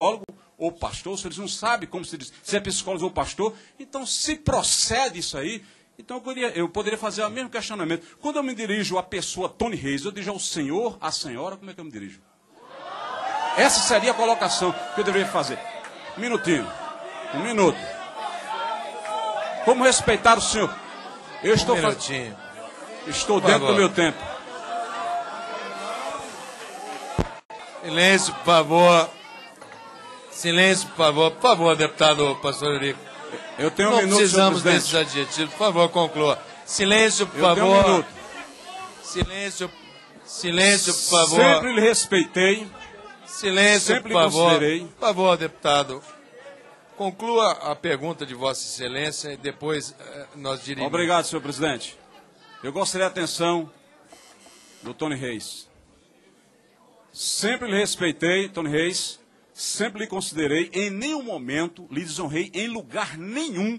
psicólogo ou pastor, se eles não sabem como se diz, se é psicólogo ou pastor, então se procede isso aí, então eu poderia fazer o mesmo questionamento. Quando eu me dirijo à pessoa Tony Reis, eu dirijo ao senhor, à senhora, como é que eu me dirijo? Essa seria a colocação que eu deveria fazer. Um minutinho, um minuto. Como respeitar o senhor? Eu estou fazendo. Estou dentro do meu tempo. Silêncio, por favor. Silêncio, por favor. Por favor, deputado Pastor Eurico. Eu tenho um Não minuto, precisamos desses adjetivos. Por favor, conclua. Silêncio, por favor. Tenho um minuto. Silêncio, por favor. Sempre lhe respeitei. Silêncio, sempre por favor. Considerei. Por favor, deputado. Conclua a pergunta de Vossa Excelência e depois nós diremos. Obrigado, senhor presidente. Eu gostaria da atenção do Tony Reis. Sempre lhe respeitei, Tony Reis. Sempre lhe considerei, em nenhum momento lhe desonrei em lugar nenhum.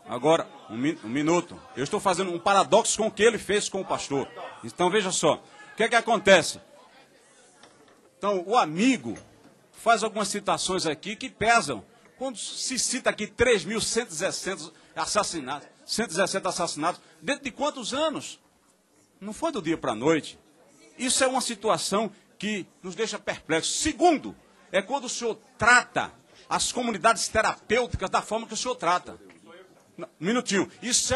Agora, um minuto. Eu estou fazendo um paradoxo com o que ele fez com o pastor. Então, veja só. O que é que acontece? Então, o amigo faz algumas citações aqui que pesam. Quando se cita aqui 3.117 assassinatos, 117 assassinatos, dentro de quantos anos? Não foi do dia para a noite. Isso é uma situação que nos deixa perplexos. Segundo, é quando o senhor trata as comunidades terapêuticas da forma que o senhor trata. Um minutinho. Isso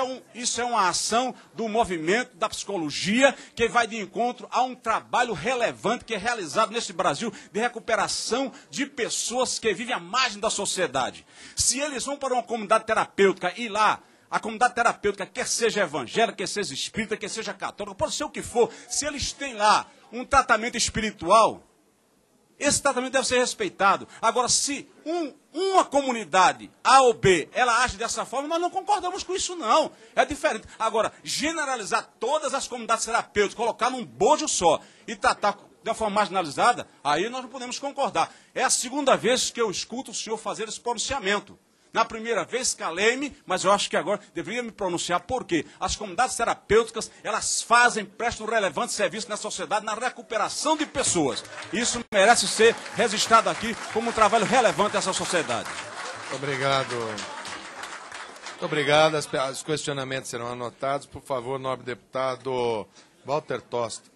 é uma ação do movimento da psicologia que vai de encontro a um trabalho relevante que é realizado neste Brasil de recuperação de pessoas que vivem à margem da sociedade. Se eles vão para uma comunidade terapêutica e lá a comunidade terapêutica, quer seja evangélica, quer seja espírita, quer seja católica, pode ser o que for, se eles têm lá um tratamento espiritual, esse tratamento deve ser respeitado. Agora, se uma comunidade, A ou B, ela age dessa forma, nós não concordamos com isso, não. É diferente. Agora, generalizar todas as comunidades terapêuticas, colocar num bojo só e tratar de uma forma marginalizada, aí nós não podemos concordar. É a segunda vez que eu escuto o senhor fazer esse pronunciamento. Na primeira vez calei-me, mas eu acho que agora deveria me pronunciar, porque as comunidades terapêuticas, elas prestam um relevante serviço na sociedade, na recuperação de pessoas. Isso merece ser registrado aqui como um trabalho relevante dessa sociedade. Obrigado. Muito obrigado. Os questionamentos serão anotados. Por favor, nobre deputado Walter Tosta.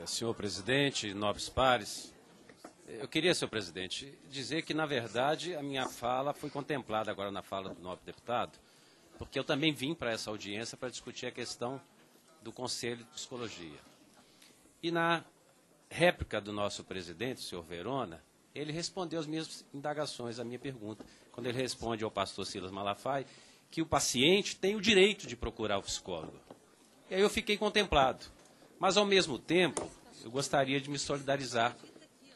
Senhor presidente, nobres pares, eu queria, senhor presidente, dizer que, na verdade, a minha fala foi contemplada agora na fala do nobre deputado, porque eu também vim para essa audiência para discutir a questão do Conselho de Psicologia. E na réplica do nosso presidente, o senhor Verona, ele respondeu as minhas indagações, a minha pergunta, quando ele responde ao pastor Silas Malafaia que o paciente tem o direito de procurar o psicólogo. E aí eu fiquei contemplado. Mas, ao mesmo tempo, eu gostaria de me solidarizar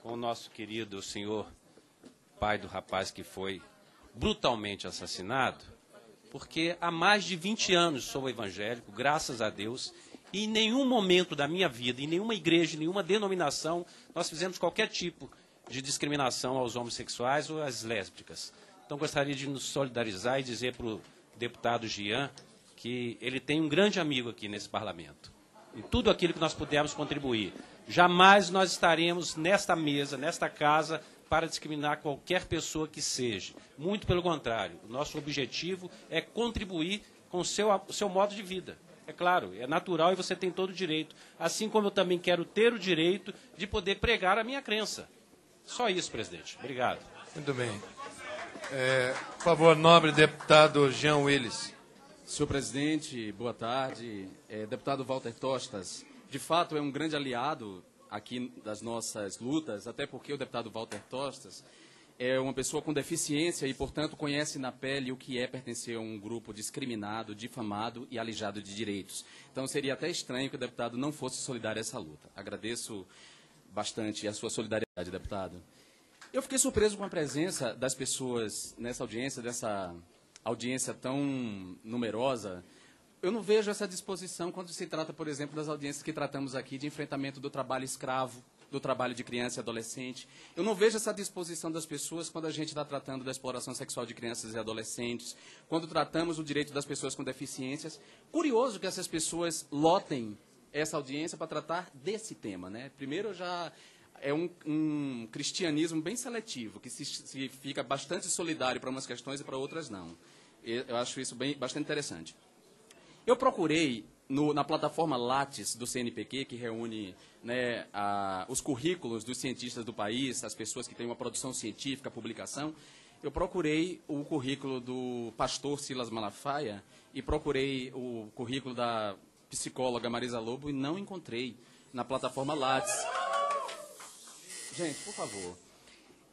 com o nosso querido senhor, pai do rapaz que foi brutalmente assassinado, porque há mais de 20 anos sou evangélico, graças a Deus, e em nenhum momento da minha vida, em nenhuma igreja, em nenhuma denominação, nós fizemos qualquer tipo de discriminação aos homossexuais ou às lésbicas. Então, gostaria de nos solidarizar e dizer para o deputado Jean que ele tem um grande amigo aqui nesse parlamento. Em tudo aquilo que nós pudermos contribuir. Jamais nós estaremos nesta mesa, nesta casa, para discriminar qualquer pessoa que seja. Muito pelo contrário. O nosso objetivo é contribuir com o seu modo de vida. É claro, é natural e você tem todo o direito. Assim como eu também quero ter o direito de poder pregar a minha crença. Só isso, presidente. Obrigado. Muito bem. Por favor, nobre deputado Jean Willis. Senhor presidente, boa tarde. Deputado Walter Tostas, de fato é um grande aliado aqui das nossas lutas, até porque o deputado Walter Tostas é uma pessoa com deficiência e, portanto, conhece na pele o que é pertencer a um grupo discriminado, difamado e alijado de direitos. Então, seria até estranho que o deputado não fosse solidário a essa luta. Agradeço bastante a sua solidariedade, deputado. Eu fiquei surpreso com a presença das pessoas nessa audiência tão numerosa. Eu não vejo essa disposição quando se trata, por exemplo, das audiências que tratamos aqui de enfrentamento do trabalho escravo, do trabalho de criança e adolescente. Eu não vejo essa disposição das pessoas quando a gente está tratando da exploração sexual de crianças e adolescentes, quando tratamos o direito das pessoas com deficiências. Curioso que essas pessoas lotem essa audiência para tratar desse tema, né? Primeiro, é um cristianismo bem seletivo, que se fica bastante solidário para umas questões e para outras não. Eu acho isso bastante interessante. Eu procurei, na plataforma Lattes do CNPq, que reúne, né, os currículos dos cientistas do país, as pessoas que têm uma produção científica, publicação, eu procurei o currículo do pastor Silas Malafaia e procurei o currículo da psicóloga Marisa Lobo e não encontrei na plataforma Lattes. Gente, por favor.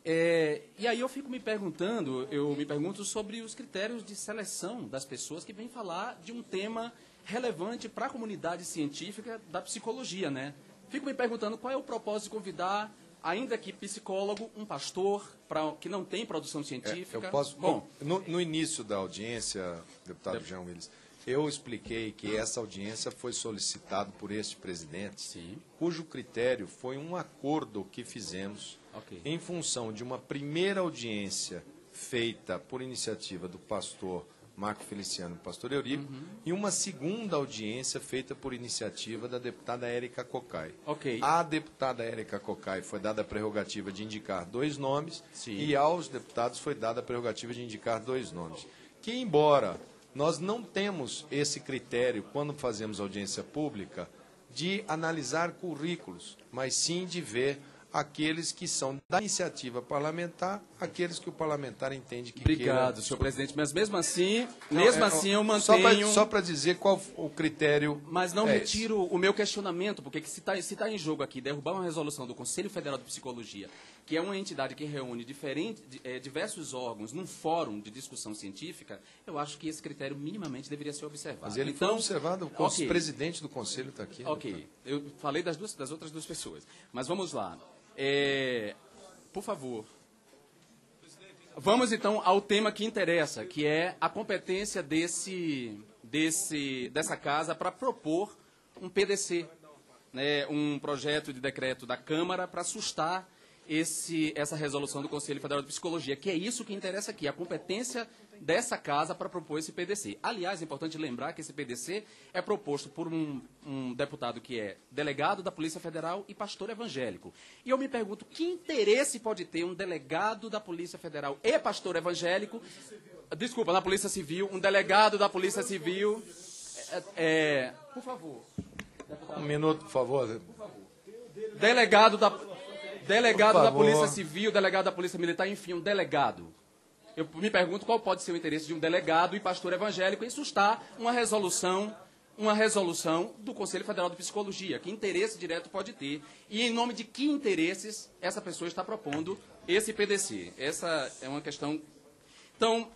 E aí eu me pergunto sobre os critérios de seleção das pessoas que vêm falar de um tema relevante para a comunidade científica da psicologia, né? Fico me perguntando qual é o propósito de convidar, ainda que psicólogo, um pastor que não tem produção científica. Eu posso. Bom, no início da audiência, deputado Jean Willis, eu expliquei que essa audiência foi solicitada por este presidente, sim, cujo critério foi um acordo que fizemos em função de uma primeira audiência feita por iniciativa do pastor Marco Feliciano e pastor Eurico, e uma segunda audiência feita por iniciativa da deputada Érica Cocai. A deputada Érica Cocai foi dada a prerrogativa de indicar 2 nomes, sim, e aos deputados foi dada a prerrogativa de indicar 2 nomes. Que, embora nós não temos esse critério, quando fazemos audiência pública, de analisar currículos, mas sim de ver aqueles que são da iniciativa parlamentar, aqueles que o parlamentar entende que Obrigado, senhor presidente. Mas mesmo assim, eu mantenho... Só para dizer qual o critério... Mas não retiro o meu questionamento, porque se está em jogo aqui derrubar uma resolução do Conselho Federal de Psicologia, que é uma entidade que reúne diversos órgãos num fórum de discussão científica, eu acho que esse critério minimamente deveria ser observado. Mas ele foi observado, o presidente do Conselho está aqui. Ok, eu falei das outras 2 pessoas. Mas vamos lá. Por favor. Vamos, então, ao tema que interessa, que é a competência dessa casa para propor um PDC, né, um projeto de decreto da Câmara para sustar essa resolução do Conselho Federal de Psicologia, que é isso que interessa aqui, a competência dessa casa para propor esse PDC. Aliás, é importante lembrar que esse PDC é proposto por um deputado que é delegado da Polícia Federal e pastor evangélico. E eu me pergunto, que interesse pode ter um delegado da Polícia Federal e pastor evangélico, desculpa, na Polícia Civil, um delegado da Polícia Civil, por favor. Um minuto, por favor. Delegado da Polícia Civil, delegado da Polícia Militar, enfim, um delegado. Eu me pergunto qual pode ser o interesse de um delegado e pastor evangélico em sustar uma resolução do Conselho Federal de Psicologia. Que interesse direto pode ter? E em nome de que interesses essa pessoa está propondo esse PDC? Essa é uma questão... Então,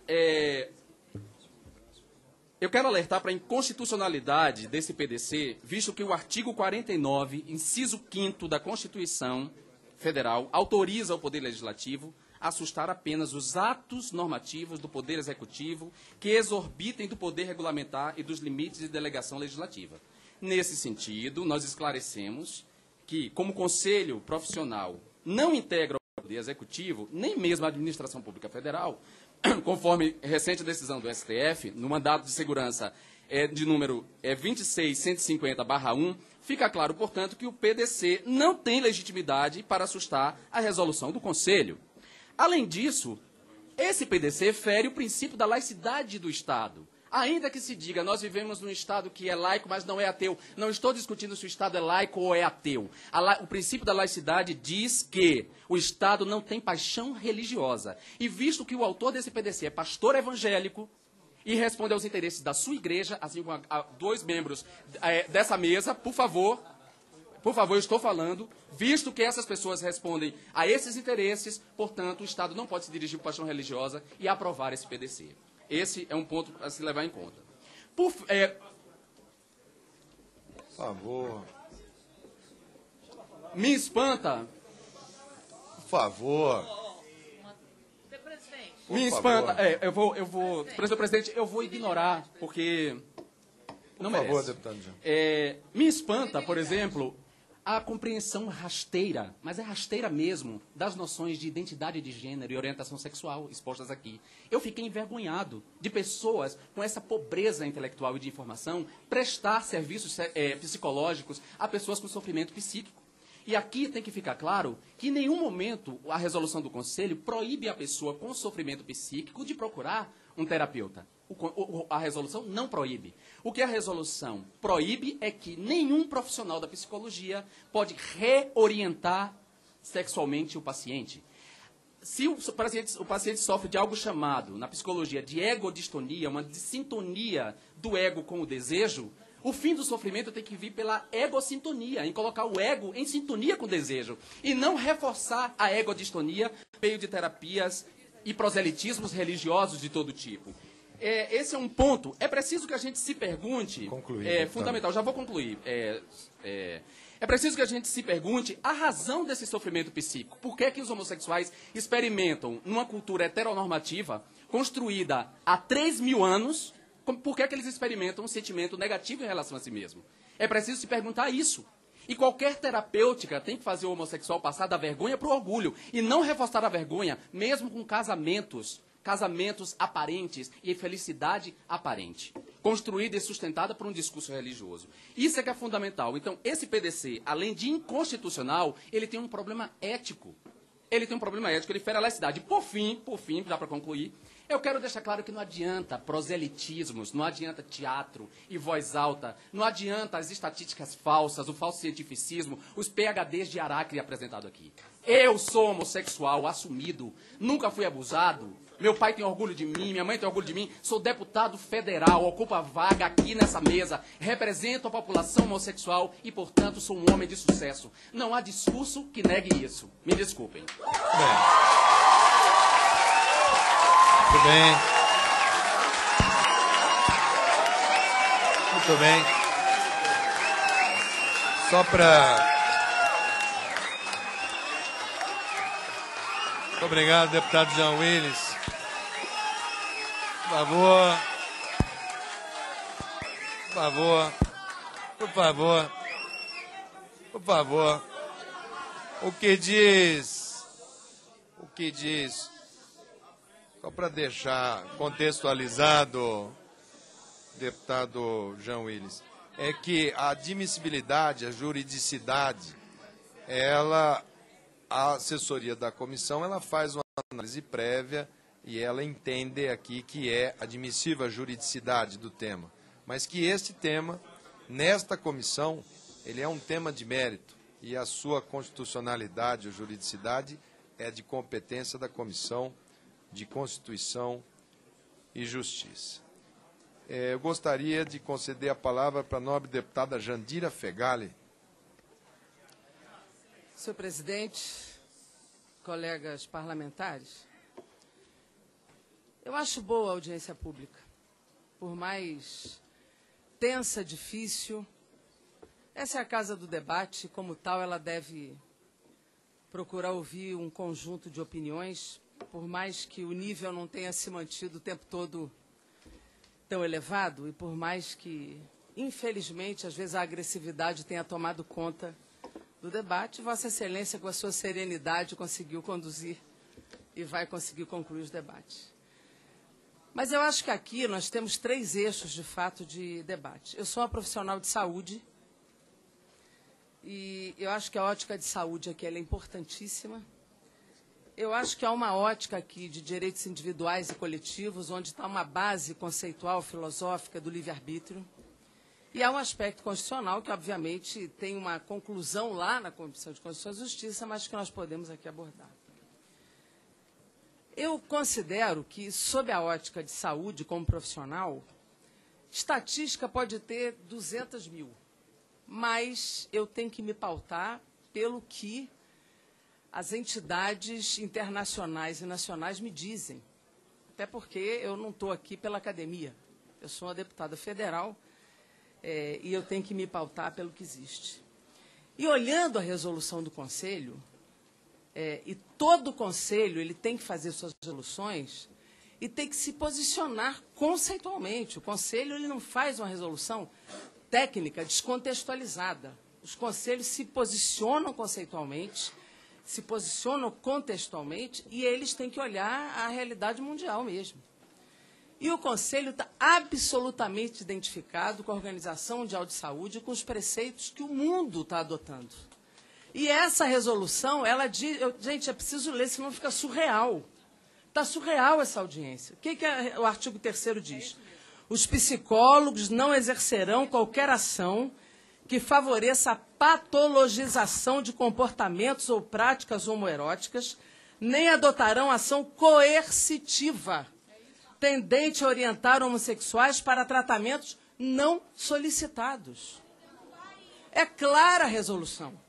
eu quero alertar para a inconstitucionalidade desse PDC, visto que o artigo 49, inciso 5º da Constituição Federal, autoriza o Poder Legislativo a sustar apenas os atos normativos do Poder Executivo que exorbitem do poder regulamentar e dos limites de delegação legislativa. Nesse sentido, nós esclarecemos que, como Conselho Profissional não integra o Poder Executivo, nem mesmo a Administração Pública Federal, conforme recente decisão do STF, no mandato de segurança de número 26150/1, fica claro, portanto, que o PDC não tem legitimidade para sustar a resolução do Conselho. Além disso, esse PDC fere o princípio da laicidade do Estado. Ainda que se diga, nós vivemos num Estado que é laico, mas não é ateu. Não estou discutindo se o Estado é laico ou é ateu. O princípio da laicidade diz que o Estado não tem paixão religiosa. E visto que o autor desse PDC é pastor evangélico e responde aos interesses da sua igreja, assim como a 2 membros dessa mesa, por favor, eu estou falando, visto que essas pessoas respondem a esses interesses, portanto, o Estado não pode se dirigir por paixão religiosa e aprovar esse PDC. Esse é um ponto a se levar em conta. Por favor. Me espanta. Por favor. Me espanta. Eu vou. Senhor presidente, eu vou ignorar, porque não merece. Por favor, deputado Jean. Me espanta, por exemplo, a compreensão rasteira, mas é rasteira mesmo, das noções de identidade de gênero e orientação sexual expostas aqui. Eu fiquei envergonhado de pessoas com essa pobreza intelectual e de informação prestar serviços psicológicos a pessoas com sofrimento psíquico. E aqui tem que ficar claro que em nenhum momento a resolução do Conselho proíbe a pessoa com sofrimento psíquico de procurar um terapeuta. A resolução não proíbe. O que a resolução proíbe é que nenhum profissional da psicologia pode reorientar sexualmente o paciente. Se o paciente sofre de algo chamado, na psicologia, de egodistonia, uma dissintonia do ego com o desejo, o fim do sofrimento tem que vir pela egosintonia, em colocar o ego em sintonia com o desejo, e não reforçar a egodistonia por meio de terapias e proselitismos religiosos de todo tipo. Esse é um ponto. É preciso que a gente se pergunte... fundamental, já vou concluir. É preciso que a gente se pergunte a razão desse sofrimento psíquico. Por que os homossexuais experimentam, numa cultura heteronormativa, construída há 3.000 anos, por que eles experimentam um sentimento negativo em relação a si mesmo? É preciso se perguntar isso. E qualquer terapêutica tem que fazer o homossexual passar da vergonha para o orgulho, e não reforçar a vergonha, mesmo com casamentos aparentes e felicidade aparente, construída e sustentada por um discurso religioso. Isso é que é fundamental. Então, esse PDC, além de inconstitucional, ele tem um problema ético. Ele fere a laicidade. Por fim, já para concluir, eu quero deixar claro que não adianta proselitismos, não adianta teatro e voz alta, não adianta as estatísticas falsas, o falso cientificismo, os PhDs de Aracre apresentado aqui. Eu sou homossexual, assumido, nunca fui abusado, meu pai tem orgulho de mim, minha mãe tem orgulho de mim, sou deputado federal, ocupo a vaga aqui nessa mesa, represento a população homossexual e, portanto, sou um homem de sucesso. Não há discurso que negue isso. Me desculpem. Muito bem. Muito bem. Só para... Muito obrigado, deputado Jean Willis. Por favor. Por favor. Por favor. Por favor. O que diz? Só para deixar contextualizado, deputado Jean Willis, é que a admissibilidade, a juridicidade, a assessoria da comissão, ela faz uma análise prévia e ela entende aqui que é admissível a juridicidade do tema, mas que este tema, nesta comissão, ele é um tema de mérito e a sua constitucionalidade ou juridicidade é de competência da Comissão de Constituição e Justiça. Eu gostaria de conceder a palavra para a nobre deputada Jandira Fegali. Senhor presidente, colegas parlamentares, eu acho boa a audiência pública. Por mais tensa, difícil, essa é a casa do debate, como tal ela deve procurar ouvir um conjunto de opiniões, por mais que o nível não tenha se mantido o tempo todo tão elevado e por mais que, infelizmente, às vezes a agressividade tenha tomado conta do debate, Vossa Excelência, com a sua serenidade, conseguiu conduzir e vai conseguir concluir os debates. Mas eu acho que aqui nós temos 3 eixos, de fato, de debate. Eu sou uma profissional de saúde e eu acho que a ótica de saúde aqui ela é importantíssima. Eu acho que há uma ótica aqui de direitos individuais e coletivos, onde está uma base conceitual, filosófica do livre-arbítrio. E há um aspecto constitucional que, obviamente, tem uma conclusão lá na Comissão de Constituição e Justiça, mas que nós podemos aqui abordar. Eu considero que, sob a ótica de saúde como profissional, estatística pode ter 200 mil, mas eu tenho que me pautar pelo que as entidades internacionais e nacionais me dizem. Até porque eu não estou aqui pela academia. Eu sou uma deputada federal e eu tenho que me pautar pelo que existe. E olhando a resolução do Conselho, e todo o Conselho ele tem que fazer suas resoluções e tem que se posicionar conceitualmente. O Conselho ele não faz uma resolução técnica descontextualizada. Os Conselhos se posicionam conceitualmente, se posicionam contextualmente e eles têm que olhar a realidade mundial mesmo. E o Conselho está absolutamente identificado com a Organização Mundial de Saúde e com os preceitos que o mundo está adotando. E essa resolução, ela diz... gente, é preciso ler, senão fica surreal. Está surreal essa audiência. O que o artigo 3º diz? Os psicólogos não exercerão qualquer ação que favoreça a patologização de comportamentos ou práticas homoeróticas, nem adotarão ação coercitiva, tendente a orientar homossexuais para tratamentos não solicitados. É clara a resolução.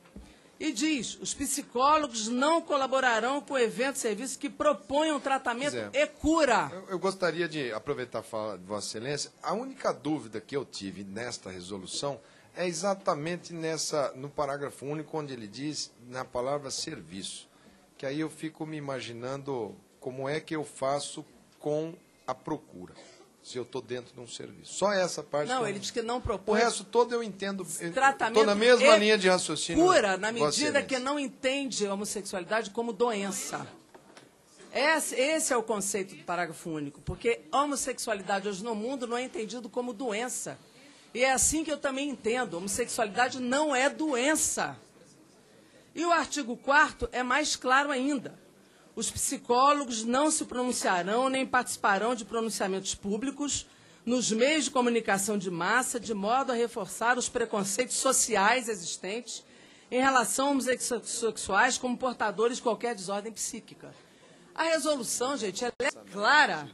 E diz, os psicólogos não colaborarão com eventos e serviços que proponham tratamento e cura. Eu gostaria de aproveitar a fala de Vossa Excelência. A única dúvida que eu tive nesta resolução é exatamente no parágrafo único, onde ele diz, na palavra serviço. Que aí eu fico me imaginando como é que eu faço com a procura, se eu estou dentro de um serviço. Só essa parte. Não, ele diz que não propõe. O resto todo eu entendo. Tratamento estou na mesma linha de raciocínio. Cura, na medida que não entende a homossexualidade como doença. Esse é o conceito do parágrafo único, porque a homossexualidade hoje no mundo não é entendido como doença. E é assim que eu também entendo. A homossexualidade não é doença. E o artigo 4º é mais claro ainda. Os psicólogos não se pronunciarão nem participarão de pronunciamentos públicos nos meios de comunicação de massa, de modo a reforçar os preconceitos sociais existentes em relação aos homossexuais como portadores de qualquer desordem psíquica. A resolução, gente, ela é clara.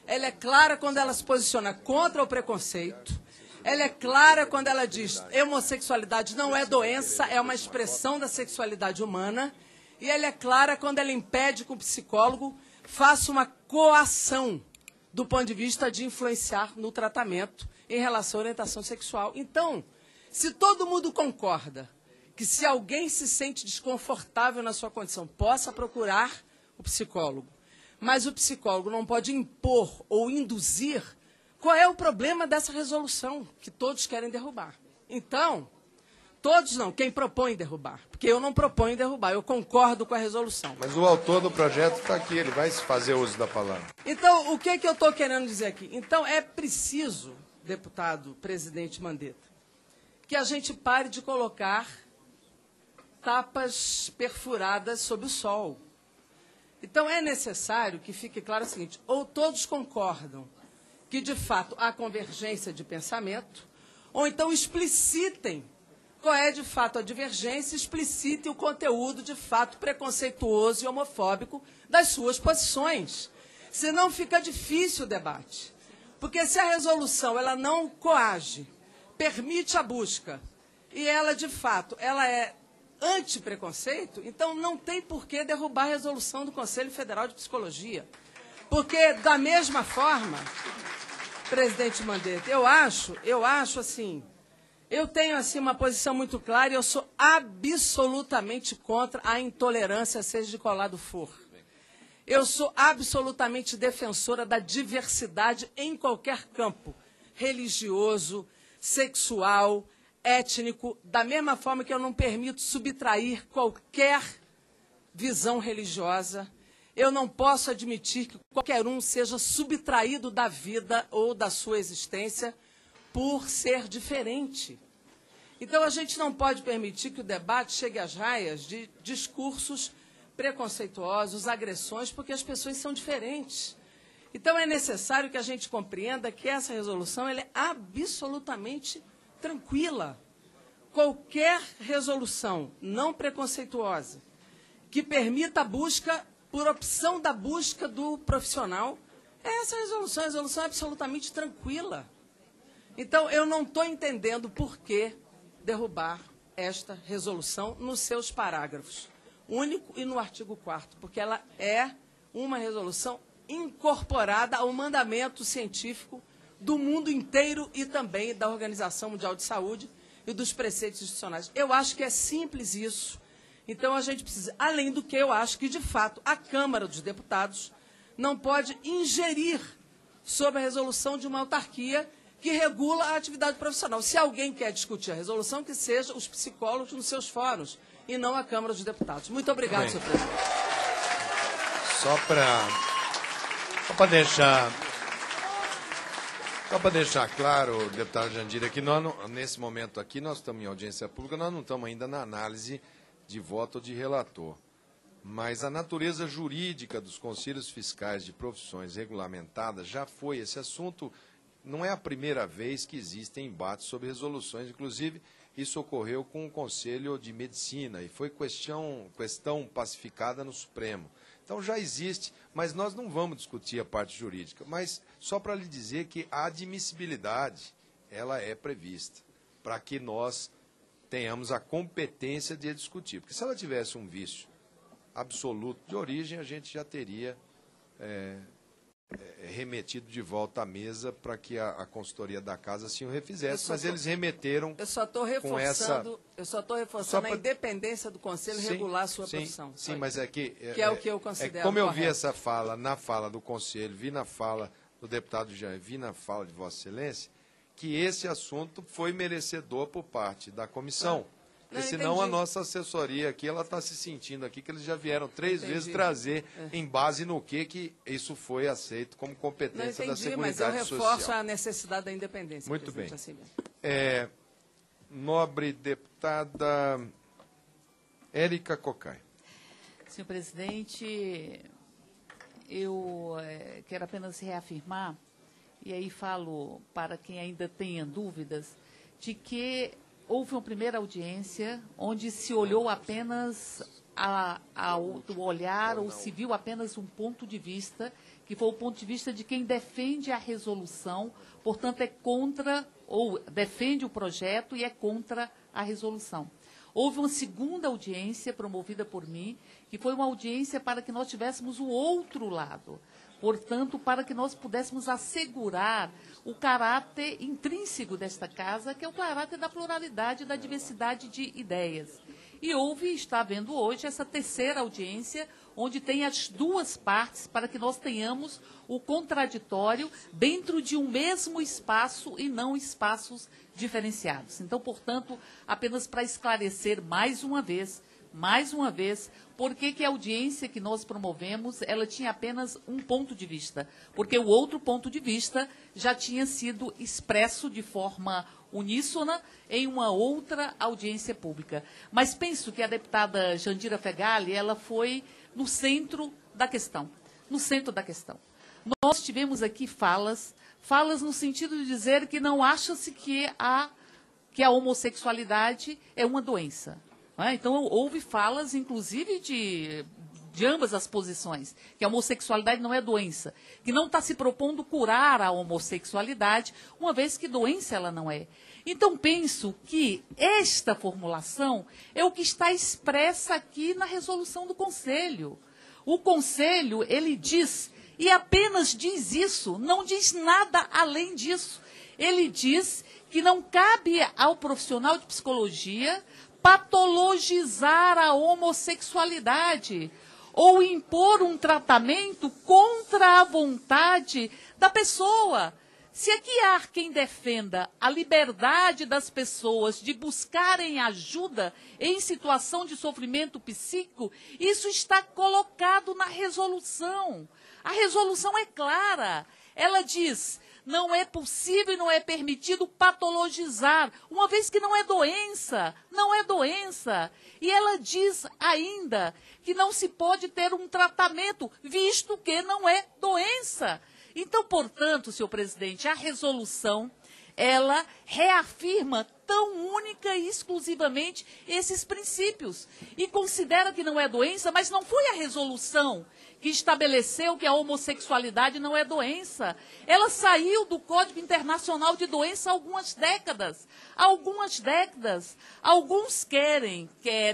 Ela é clara quando ela se posiciona contra o preconceito. Ela é clara quando ela diz que homossexualidade não é doença, é uma expressão da sexualidade humana. E ela é clara quando ela impede que o psicólogo faça uma coação do ponto de vista de influenciar no tratamento em relação à orientação sexual. Então, se todo mundo concorda que se alguém se sente desconfortável na sua condição, possa procurar o psicólogo, mas o psicólogo não pode impor ou induzir, qual é o problema dessa resolução que todos querem derrubar? Então, todos não, quem propõe derrubar, porque eu não proponho derrubar, eu concordo com a resolução. Mas o autor do projeto está aqui, ele vai fazer uso da palavra. Então, o que eu estou querendo dizer aqui? Então, é preciso, deputado presidente Mandetta, que a gente pare de colocar tapas perfuradas sob o sol. Então, é necessário que fique claro o seguinte, ou todos concordam que, de fato, há convergência de pensamento, ou então explicitem qual é, de fato, a divergência, explicitem o conteúdo, de fato, preconceituoso e homofóbico das suas posições. Senão fica difícil o debate. Porque se a resolução ela não coage, permite a busca, e ela, de fato, ela é anti-preconceito, então não tem por que derrubar a resolução do Conselho Federal de Psicologia. Porque, da mesma forma, presidente Mandetta, eu acho assim, eu tenho assim uma posição muito clara e eu sou absolutamente contra a intolerância, seja de qual lado for. Eu sou absolutamente defensora da diversidade em qualquer campo, religioso, sexual, étnico, da mesma forma que eu não permito subtrair qualquer visão religiosa. Eu não posso admitir que qualquer um seja subtraído da vida ou da sua existência por ser diferente. Então, a gente não pode permitir que o debate chegue às raias de discursos preconceituosos, agressões, porque as pessoas são diferentes. Então, é necessário que a gente compreenda que essa resolução ela é absolutamente tranquila. Qualquer resolução não preconceituosa que permita a busca, por opção da busca do profissional, essa resolução. A resolução é absolutamente tranquila. Então, eu não estou entendendo por que derrubar esta resolução nos seus parágrafos único e no artigo 4º, porque ela é uma resolução incorporada ao mandamento científico do mundo inteiro e também da Organização Mundial de Saúde e dos preceitos institucionais. Eu acho que é simples isso. Então, a gente precisa, além do que eu acho que, de fato, a Câmara dos Deputados não pode ingerir sobre a resolução de uma autarquia que regula a atividade profissional. Se alguém quer discutir a resolução, que seja os psicólogos nos seus fóruns e não a Câmara dos Deputados. Muito obrigado, senhor presidente. Só para deixar claro, deputado Jandira, que nós, nesse momento aqui, nós estamos em audiência pública, nós não estamos ainda na análise de voto de relator. Mas a natureza jurídica dos conselhos fiscais de profissões regulamentadas já foi esse assunto. Não é a primeira vez que existem embates sobre resoluções. Inclusive, isso ocorreu com o Conselho de Medicina e foi questão pacificada no Supremo. Então já existe, mas nós não vamos discutir a parte jurídica. Mas só para lhe dizer que a admissibilidade, ela é prevista, para que nós tenhamos a competência de discutir. Porque se ela tivesse um vício absoluto de origem, a gente já teria remetido de volta à mesa para que a consultoria da casa assim o refizesse, mas eles remeteram. Eu só estou reforçando, a independência do Conselho regular a sua profissão. Sim, mas é que é o que eu considero como eu correto. vi essa fala na fala do Conselho, vi na fala do deputado Jean, vi na fala de Vossa Excelência, que esse assunto foi merecedor por parte da comissão. Porque senão a nossa assessoria aqui, ela está se sentindo aqui que eles já vieram 3 vezes trazer em base no que isso foi aceito como competência da Seguridade Social. Mas eu reforço a necessidade da independência. Muito bem. Assim nobre deputada Érica Cocai. Senhor presidente, eu quero apenas reafirmar, e aí falo para quem ainda tenha dúvidas, de que houve uma primeira audiência onde se olhou apenas o olhar ou se viu apenas um ponto de vista, que foi o ponto de vista de quem defende a resolução, portanto é contra, ou defende o projeto e é contra a resolução. Houve uma segunda audiência promovida por mim, que foi uma audiência para que nós tivéssemos o outro lado. Portanto, para que nós pudéssemos assegurar o caráter intrínseco desta casa, que é o caráter da pluralidade e da diversidade de ideias. E está havendo hoje essa terceira audiência, onde tem as duas partes, para que nós tenhamos o contraditório dentro de um mesmo espaço e não espaços diferenciados. Então, portanto, apenas para esclarecer mais uma vez, por que a audiência que nós promovemos, ela tinha apenas um ponto de vista? Porque o outro ponto de vista já tinha sido expresso de forma uníssona em uma outra audiência pública. Mas penso que a deputada Jandira Fegali, ela foi no centro da questão. No centro da questão. Nós tivemos aqui falas no sentido de dizer que não acha-se que a homossexualidade é uma doença. Então, houve falas, inclusive, de ambas as posições, que a homossexualidade não é doença, que não está se propondo curar a homossexualidade, uma vez que doença ela não é. Então, penso que esta formulação é o que está expressa aqui na resolução do Conselho. O Conselho, ele diz, e apenas diz isso, não diz nada além disso. Ele diz que não cabe ao profissional de psicologia patologizar a homossexualidade ou impor um tratamento contra a vontade da pessoa. Se aqui há quem defenda a liberdade das pessoas de buscarem ajuda em situação de sofrimento psíquico, isso está colocado na resolução. A resolução é clara. Ela diz: não é possível e não é permitido patologizar, uma vez que não é doença, não é doença. E ela diz ainda que não se pode ter um tratamento, visto que não é doença. Então, portanto, senhor presidente, a resolução, ela reafirma tão única e exclusivamente esses princípios. E considera que não é doença, mas não foi a resolução que estabeleceu que a homossexualidade não é doença. Ela saiu do Código Internacional de Doença há algumas décadas. Alguns querem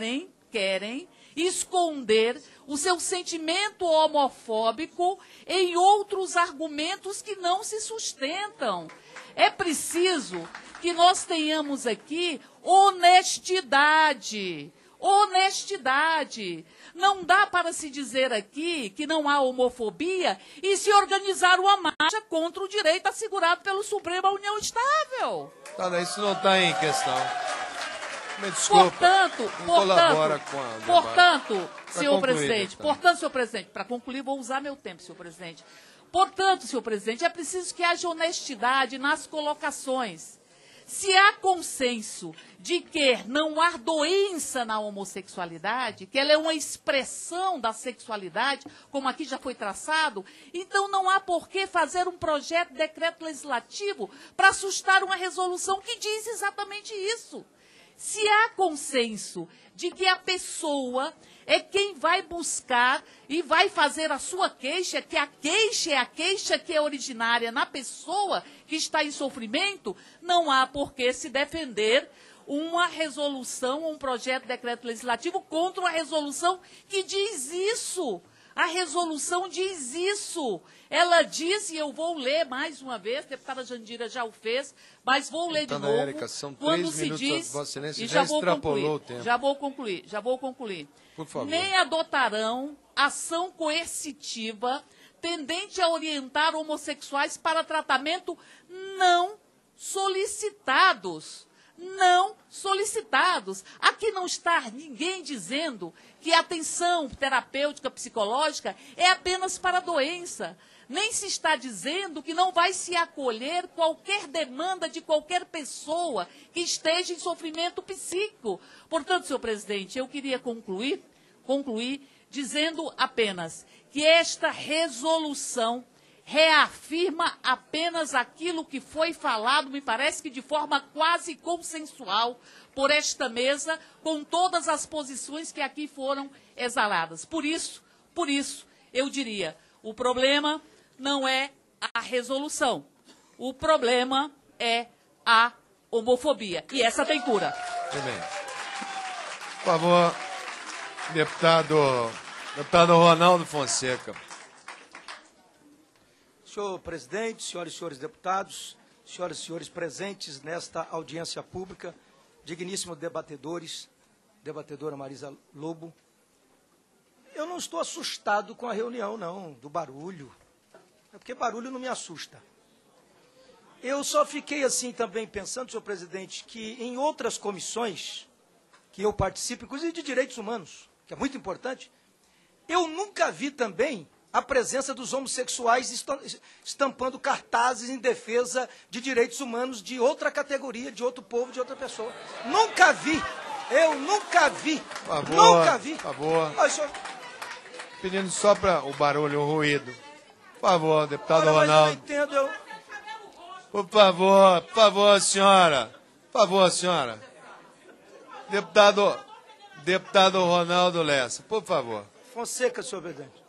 esconder o seu sentimento homofóbico em outros argumentos que não se sustentam. É preciso que nós tenhamos aqui honestidade. Não dá para se dizer aqui que não há homofobia e se organizar uma marcha contra o direito assegurado pelo Supremo à união estável. Isso não está em questão. Me desculpa. Portanto, senhor presidente, para concluir, vou usar meu tempo, senhor presidente. Portanto, senhor presidente, é preciso que haja honestidade nas colocações. Se há consenso de que não há doença na homossexualidade, que ela é uma expressão da sexualidade, como aqui já foi traçado, então não há por que fazer um projeto de decreto legislativo para sustar uma resolução que diz exatamente isso. Se há consenso de que a pessoa é quem vai buscar e vai fazer a sua queixa, que a queixa é a queixa que é originária na pessoa que está em sofrimento, não há por que se defender uma resolução, um projeto de decreto legislativo contra uma resolução que diz isso. A resolução diz isso. Ela diz, e eu vou ler mais uma vez, a deputada Jandira já o fez, mas vou ler de novo. Érica, são 3 quando se minutos, diz, Vossa Excelência e já extrapolou o tempo. Já vou concluir. Por favor. Nem adotarão ação coercitiva tendente a orientar homossexuais para tratamento não solicitados. Não solicitados. Aqui não está ninguém dizendo que a atenção terapêutica psicológica é apenas para a doença. Nem se está dizendo que não vai se acolher qualquer demanda de qualquer pessoa que esteja em sofrimento psíquico. Portanto, senhor presidente, eu queria concluir dizendo apenas que esta resolução reafirma apenas aquilo que foi falado, me parece que de forma quase consensual, por esta mesa, com todas as posições que aqui foram exaladas. Por isso, eu diria, o problema não é a resolução, o problema é a homofobia. E essa tem cura. Muito bem. Por favor, deputado Ronaldo Fonseca. Senhor presidente, senhoras e senhores deputados, senhoras e senhores presentes nesta audiência pública, digníssimos debatedores, debatedora Marisa Lobo, eu não estou assustado com a reunião, não, do barulho, é porque barulho não me assusta. Eu só fiquei assim também pensando, senhor presidente, que em outras comissões que eu participo, inclusive de direitos humanos, que é muito importante, eu nunca vi também a presença dos homossexuais estampando cartazes em defesa de direitos humanos de outra categoria, de outro povo, de outra pessoa. Nunca vi. Eu nunca vi. Por favor, nunca vi. Por favor. Mas, senhor... Pedindo só para o barulho, o ruído. Por favor, deputado Olha, Ronaldo. mas eu entendo, eu... Por favor, senhora. Por favor, senhora. Deputado Ronaldo Lessa, por favor. Fonseca, senhor presidente.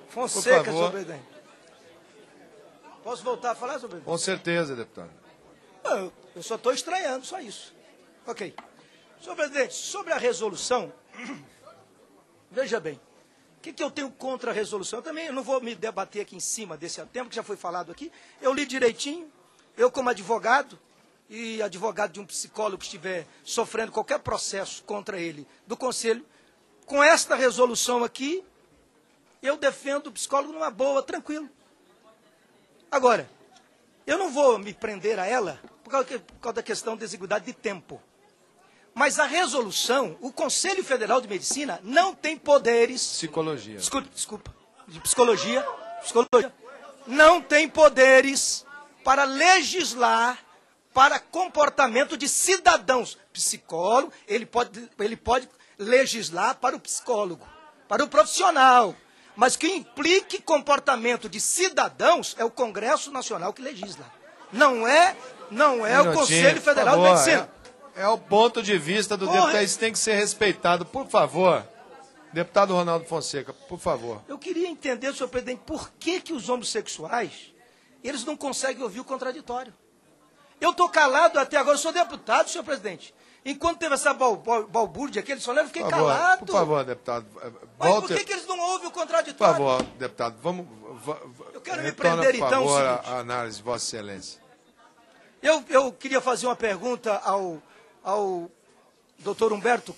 Fonseca, senhor presidente. Posso voltar a falar, senhor presidente? Com certeza, deputado. Não, eu só estou estranhando, só isso. Ok. Senhor presidente, sobre a resolução, veja bem, o que eu tenho contra a resolução? Eu também não vou me debater aqui em cima desse tema, que já foi falado aqui. Eu li direitinho, eu como advogado, e advogado de um psicólogo que estiver sofrendo qualquer processo contra ele do Conselho, com esta resolução aqui, eu defendo o psicólogo numa boa, tranquilo. Agora, eu não vou me prender a ela por causa da questão de desigualdade de tempo. Mas a resolução, o Conselho Federal de Medicina não tem poderes... Psicologia. Desculpa. De psicologia. Não tem poderes para legislar para comportamento de cidadãos. Psicólogo, ele pode legislar para o psicólogo, para o profissional. Mas que implique comportamento de cidadãos é o Congresso Nacional que legisla. Não é o Conselho Federal de Medicina. É o ponto de vista do deputado, isso tem que ser respeitado. Por favor, deputado Ronaldo Fonseca, por favor. Eu queria entender, senhor presidente, por que os homossexuais, eles não conseguem ouvir o contraditório. Eu estou calado até agora, eu sou deputado, senhor presidente. Enquanto teve essa balbúrdia aqui, eles falaram, eu fiquei calado. Por favor, deputado. Mas por que eles não ouvem o contraditório? Por favor, deputado, vamos... Eu quero me prender, então, por favor, o seguinte. a análise, Vossa Excelência. Eu queria fazer uma pergunta ao doutor Humberto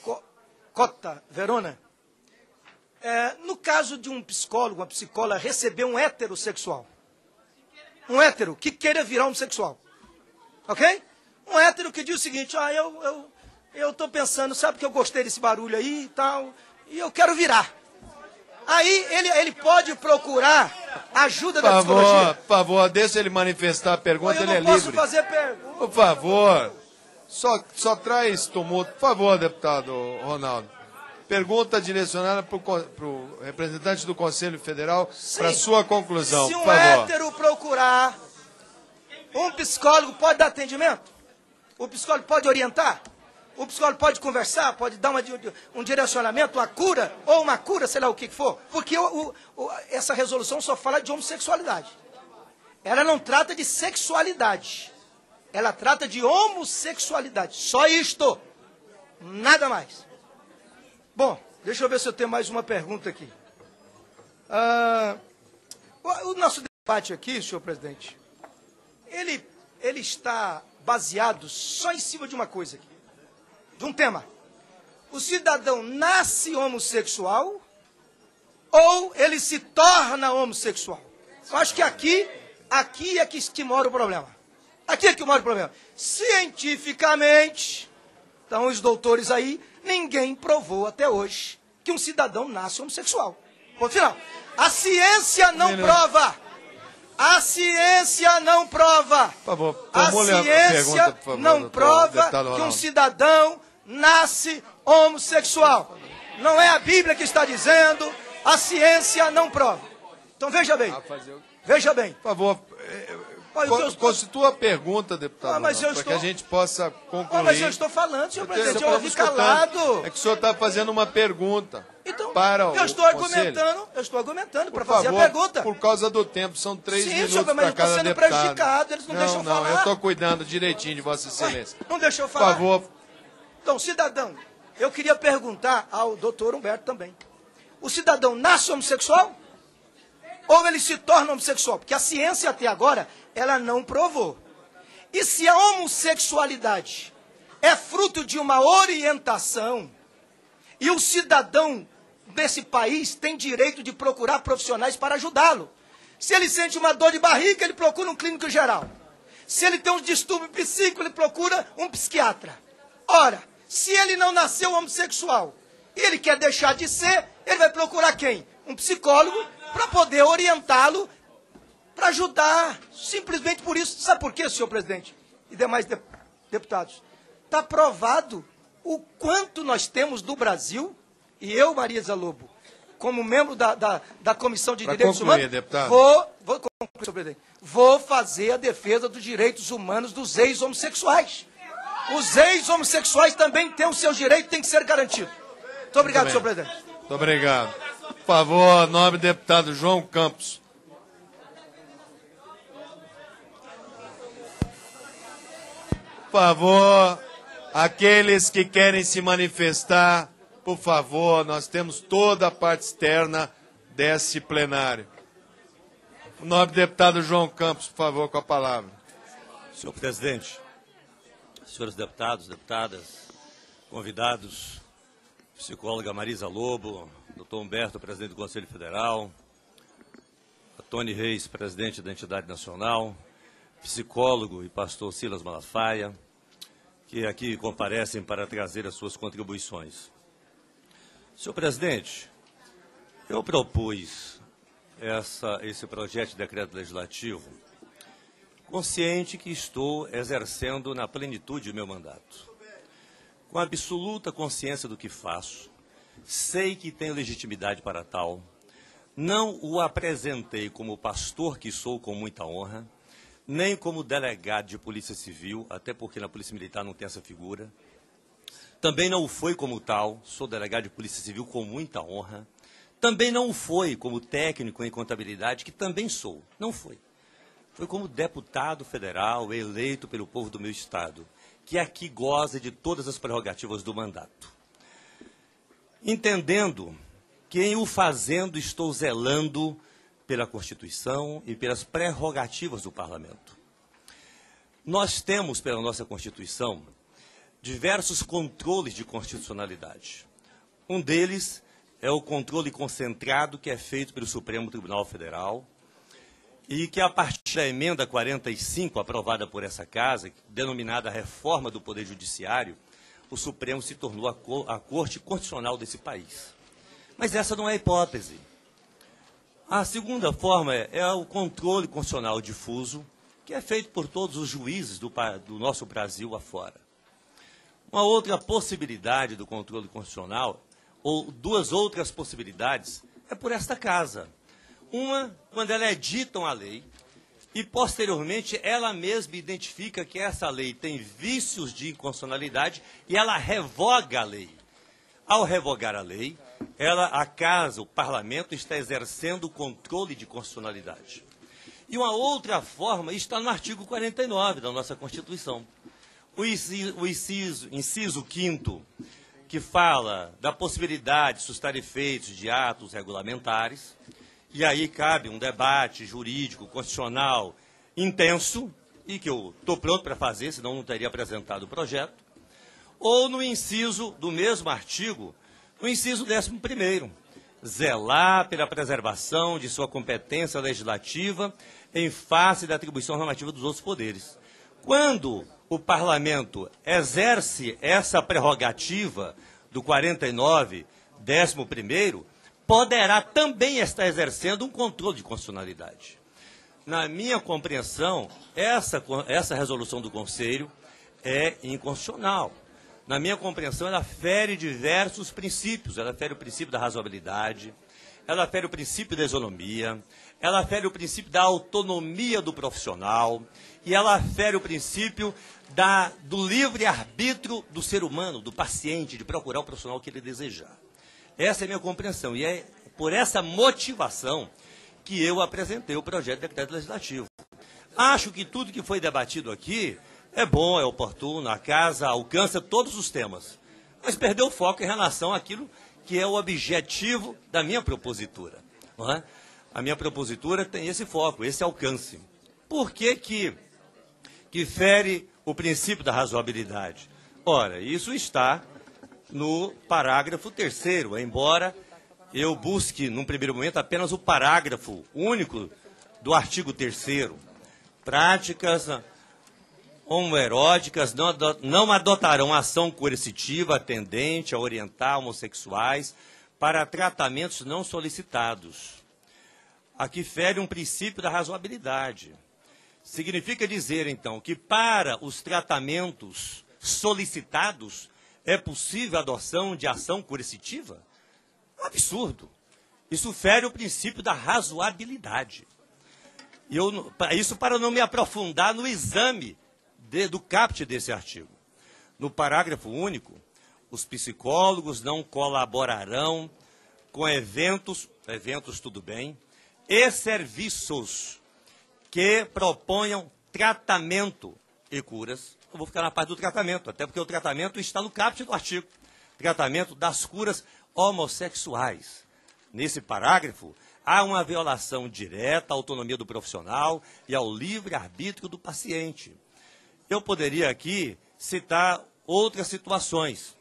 Cota Verona. No caso de um psicólogo, uma psicóloga, receber um heterossexual, um hétero que queira virar homossexual, ok? Um hétero que diz o seguinte, eu estou pensando, sabe que eu gostei desse barulho aí e tal, e eu quero virar. Aí ele pode procurar ajuda da psicologia. Por favor, deixa ele manifestar a pergunta, ele é livre. Eu não posso fazer pergunta. Por favor, só traz tumulto. Por favor, deputado Ronaldo. Pergunta direcionada para o representante do Conselho Federal para sua conclusão, Se por um favor. hétero procurar, um psicólogo pode dar atendimento? O psicólogo pode orientar? O psicólogo pode conversar? Pode dar um direcionamento, uma cura? Ou uma cura, sei lá o que for? Porque essa resolução só fala de homossexualidade. Ela não trata de sexualidade. Ela trata de homossexualidade. Só isto. Nada mais. Bom, deixa eu ver se eu tenho mais uma pergunta aqui. O nosso debate aqui, senhor presidente, ele está baseado só em cima de uma coisa aqui, de um tema. O cidadão nasce homossexual ou ele se torna homossexual? Eu acho que aqui é que mora o problema. Aqui é que mora o problema. Cientificamente, então os doutores aí, ninguém provou até hoje que um cidadão nasce homossexual. Ponto final. A ciência não prova. A ciência não prova. Por favor, a ciência pergunta, por favor, não prova que um cidadão nasce homossexual. Não é a Bíblia que está dizendo, a ciência não prova. Então veja bem. Veja bem. Por favor, constitua a pergunta, deputado, para que a gente possa concluir. Mas eu estou falando, senhor presidente, eu ouvi calado. É que o senhor está fazendo uma pergunta então, para eu estou argumentando para fazer a pergunta. Por causa do tempo, são 3 minutos senhor, para cada deputado. Prejudicado, eles não deixam falar. Eu estou cuidando direitinho de Vossa Excelência. Não deixou eu falar. Por favor. Então, cidadão, eu queria perguntar ao doutor Humberto também. O cidadão nasce homossexual? Ou ele se torna homossexual? Porque a ciência até agora, ela não provou. E se a homossexualidade é fruto de uma orientação, e o cidadão desse país tem direito de procurar profissionais para ajudá-lo. Se ele sente uma dor de barriga, ele procura um clínico geral. Se ele tem um distúrbio psíquico, ele procura um psiquiatra. Ora, se ele não nasceu homossexual e ele quer deixar de ser, ele vai procurar quem? Um psicólogo para poder orientá-lo, para ajudar. Simplesmente por isso. Sabe por quê, senhor presidente e demais deputados? Está provado o quanto nós temos do Brasil, e eu, Marisa Lobo, como membro da Comissão de Direitos Humanos, deputado. Vou concluir, senhor presidente, vou fazer a defesa dos direitos humanos dos ex-homossexuais. Os ex-homossexuais também têm os seus direitos, têm que ser garantidos. Muito obrigado, senhor presidente. Muito obrigado. Por favor, nobre deputado João Campos. Por favor, aqueles que querem se manifestar, por favor, nós temos toda a parte externa desse plenário. O nobre deputado João Campos, por favor, com a palavra. Senhor presidente, senhores deputados, deputadas, convidados, psicóloga Marisa Lobo, doutor Humberto, presidente do Conselho Federal, Tony Reis, presidente da entidade nacional, psicólogo e pastor Silas Malafaia, que aqui comparecem para trazer as suas contribuições. Senhor presidente, eu propus esse projeto de decreto legislativo consciente que estou exercendo na plenitude o meu mandato. Com absoluta consciência do que faço, sei que tenho legitimidade para tal, não o apresentei como pastor que sou com muita honra, nem como delegado de Polícia Civil, até porque na Polícia Militar não tem essa figura. Também não o foi como tal, sou delegado de Polícia Civil com muita honra. Também não o foi como técnico em contabilidade, que também sou, não foi. Foi como deputado federal eleito pelo povo do meu estado, que aqui goza de todas as prerrogativas do mandato. Entendendo que em o fazendo estou zelando pela Constituição e pelas prerrogativas do Parlamento. Nós temos, pela nossa Constituição, diversos controles de constitucionalidade. Um deles é o controle concentrado que é feito pelo Supremo Tribunal Federal e que, a partir da emenda 45, aprovada por essa Casa, denominada Reforma do Poder Judiciário, o Supremo se tornou a Corte Constitucional desse país. Mas essa não é a hipótese. A segunda forma é o controle constitucional difuso, que é feito por todos os juízes do nosso Brasil afora. Uma outra possibilidade do controle constitucional, ou duas outras possibilidades, é por esta casa. Uma, quando ela é dita uma lei, e posteriormente ela mesma identifica que essa lei tem vícios de inconstitucionalidade e ela revoga a lei. Ao revogar a lei, a casa, o parlamento, está exercendo o controle de constitucionalidade. E uma outra forma está no artigo 49 da nossa Constituição. O inciso 5º, que fala da possibilidade de suscitar efeitos de atos regulamentares, e aí cabe um debate jurídico, constitucional, intenso, e que eu estou pronto para fazer, senão não teria apresentado o projeto, ou no inciso do mesmo artigo, no inciso 11º, zelar pela preservação de sua competência legislativa em face da atribuição normativa dos outros poderes. Quando o parlamento exerce essa prerrogativa do 49, 11º, poderá também estar exercendo um controle de constitucionalidade. Na minha compreensão, essa resolução do Conselho é inconstitucional. Na minha compreensão, ela fere diversos princípios. Ela fere o princípio da razoabilidade, ela fere o princípio da isonomia, ela fere o princípio da autonomia do profissional e ela fere o princípio do livre-arbítrio do ser humano, do paciente, de procurar o profissional que ele desejar. Essa é a minha compreensão e é por essa motivação que eu apresentei o projeto de decreto legislativo. Acho que tudo que foi debatido aqui é bom, é oportuno, a casa alcança todos os temas, mas perdeu o foco em relação àquilo que é o objetivo da minha propositura. Não é? A minha propositura tem esse foco, esse alcance. Por que fere o princípio da razoabilidade? Ora, isso está no parágrafo 3º, embora eu busque, num primeiro momento, apenas o parágrafo único do artigo 3º. Práticas homoeróticas não adotarão ação coercitiva tendente a orientar homossexuais para tratamentos não solicitados. Aqui fere um princípio da razoabilidade. Significa dizer, então, que para os tratamentos solicitados é possível a adoção de ação coercitiva? É um absurdo. Isso fere o princípio da razoabilidade. Isso para não me aprofundar no exame do caput desse artigo. No parágrafo único, os psicólogos não colaborarão com eventos tudo bem, e serviços que proponham tratamento e curas. Eu vou ficar na parte do tratamento, até porque o tratamento está no caput do artigo. Tratamento das curas homossexuais. Nesse parágrafo, há uma violação direta à autonomia do profissional e ao livre-arbítrio do paciente. Eu poderia aqui citar outras situações.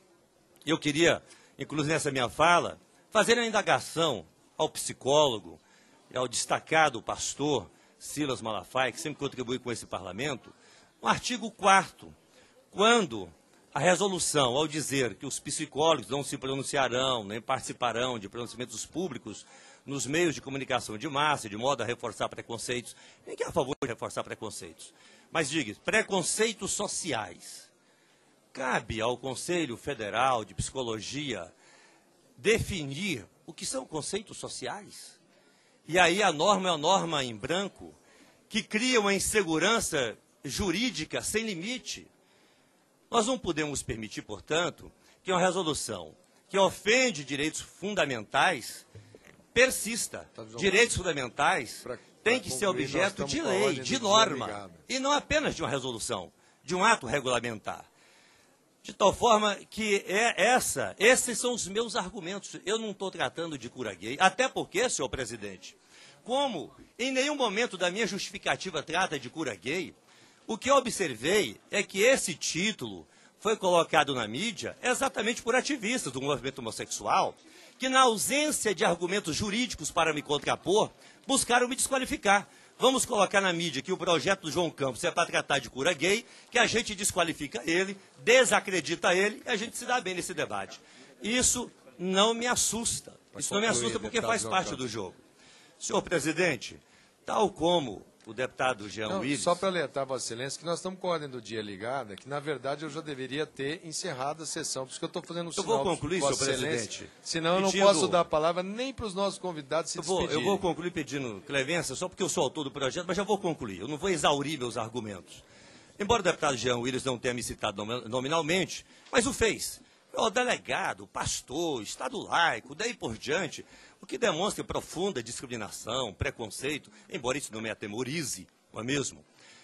Eu queria, inclusive nessa minha fala, fazer uma indagação ao psicólogo e ao destacado pastor Silas Malafaia, que sempre contribui com esse parlamento, no artigo 4º, quando a resolução, ao dizer que os psicólogos não se pronunciarão, nem participarão de pronunciamentos públicos nos meios de comunicação de massa, de modo a reforçar preconceitos, ninguém é a favor de reforçar preconceitos, mas diga, preconceitos sociais. Cabe ao Conselho Federal de Psicologia definir o que são conceitos sociais. E aí a norma é uma norma em branco que cria uma insegurança jurídica sem limite. Nós não podemos permitir, portanto, que uma resolução que ofende direitos fundamentais persista. Direitos fundamentais têm que ser objeto de lei, de norma, e não apenas de uma resolução, de um ato regulamentar. De tal forma que esses são os meus argumentos. Eu não estou tratando de cura gay, até porque, senhor presidente, como em nenhum momento da minha justificativa trata de cura gay, o que eu observei é que esse título foi colocado na mídia exatamente por ativistas do movimento homossexual, que na ausência de argumentos jurídicos para me contrapor, buscaram me desqualificar. Vamos colocar na mídia que o projeto do João Campos é para tratar de cura gay, que a gente desqualifica ele, desacredita ele, e a gente se dá bem nesse debate. Isso não me assusta. Isso não me assusta porque faz parte do jogo. Senhor presidente, tal como o deputado Jean Não, Willis... só para alertar Vossa Excelência que nós estamos com a ordem do dia ligada, que na verdade eu já deveria ter encerrado a sessão, por isso que eu estou fazendo um sinal. Eu vou concluir, senhor presidente. Senão eu não posso dar a palavra nem para os nossos convidados se despedirem. Eu vou concluir pedindo clemência, só porque eu sou autor do projeto, mas já vou concluir. Eu não vou exaurir meus argumentos. Embora o deputado Jean Willis não tenha me citado nominalmente, mas o fez. O delegado, o pastor, Estado laico, daí por diante, o que demonstra profunda discriminação, preconceito, embora isso não me atemorize, não é mesmo?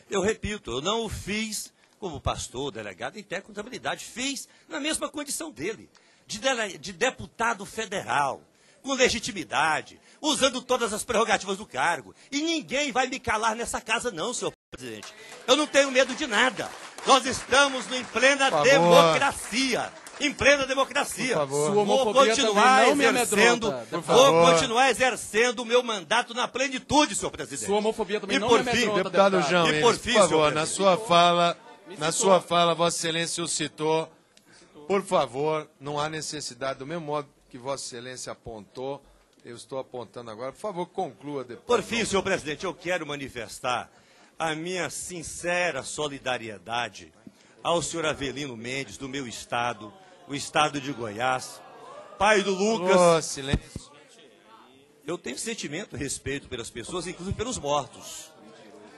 Eu repito, eu não o fiz como pastor, delegado em contabilidade, fiz na mesma condição dele, de deputado federal, com legitimidade, usando todas as prerrogativas do cargo. E ninguém vai me calar nessa casa não, senhor presidente. Eu não tenho medo de nada. Nós estamos em plena democracia. Em plena democracia. Vou continuar exercendo o meu mandato na plenitude, senhor presidente. Sua homofobia também não me amedronta, deputado Jean Willis, por favor, na sua fala, Vossa Excelência o citou. Por favor, não há necessidade, do mesmo modo que Vossa Excelência apontou, eu estou apontando agora. Por favor, conclua, deputado. Por fim, senhor presidente, eu quero manifestar a minha sincera solidariedade ao senhor Avelino Mendes, do meu estado, o estado de Goiás, pai do Lucas. Oh, silêncio. Eu tenho sentimento e respeito pelas pessoas, inclusive pelos mortos.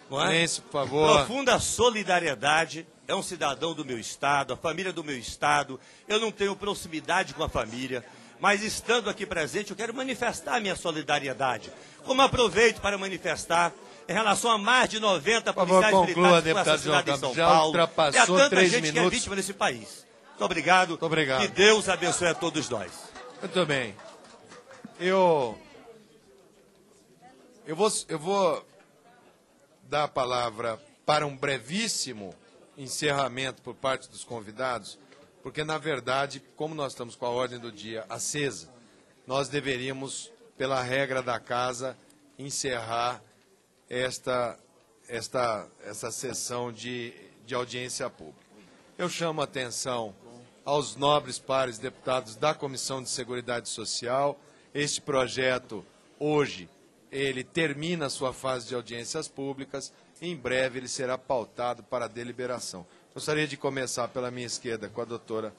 Não é? Silêncio, por favor. Profunda solidariedade. É um cidadão do meu estado, a família do meu estado. Eu não tenho proximidade com a família, mas estando aqui presente, eu quero manifestar a minha solidariedade. Como aproveito para manifestar em relação a mais de 90 policiais militares que foram assassinados em São Paulo. E a tanta gente que é vítima nesse país. Muito obrigado. Muito obrigado. Que Deus abençoe a todos nós. Muito bem. Eu vou dar a palavra para um brevíssimo encerramento por parte dos convidados, porque, na verdade, como nós estamos com a ordem do dia acesa, nós deveríamos, pela regra da casa, encerrar essa sessão de audiência pública. Eu chamo a atenção aos nobres pares deputados da Comissão de Seguridade Social. Este projeto, hoje, ele termina a sua fase de audiências públicas. Em breve, ele será pautado para deliberação. Gostaria de começar pela minha esquerda com a doutora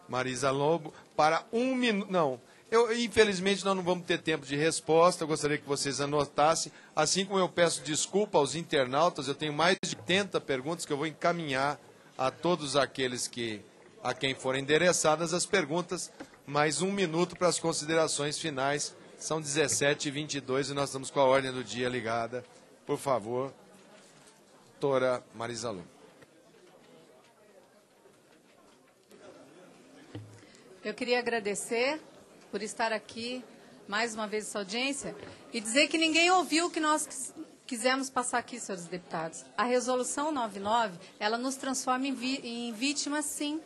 Marisa Lobo. Para 1 minuto... Não, infelizmente, nós não vamos ter tempo de resposta. Eu gostaria que vocês anotassem. Assim como eu peço desculpa aos internautas, eu tenho mais de 80 perguntas que eu vou encaminhar a todos aqueles a quem forem endereçadas as perguntas, mais 1 minuto para as considerações finais. São 17h22 e nós estamos com a ordem do dia ligada. Por favor, doutora Marisa Lobo. Eu queria agradecer por estar aqui mais uma vez essa audiência e dizer que ninguém ouviu o que nós quisemos passar aqui, senhores deputados. A Resolução 99, ela nos transforma em vítimas, sim.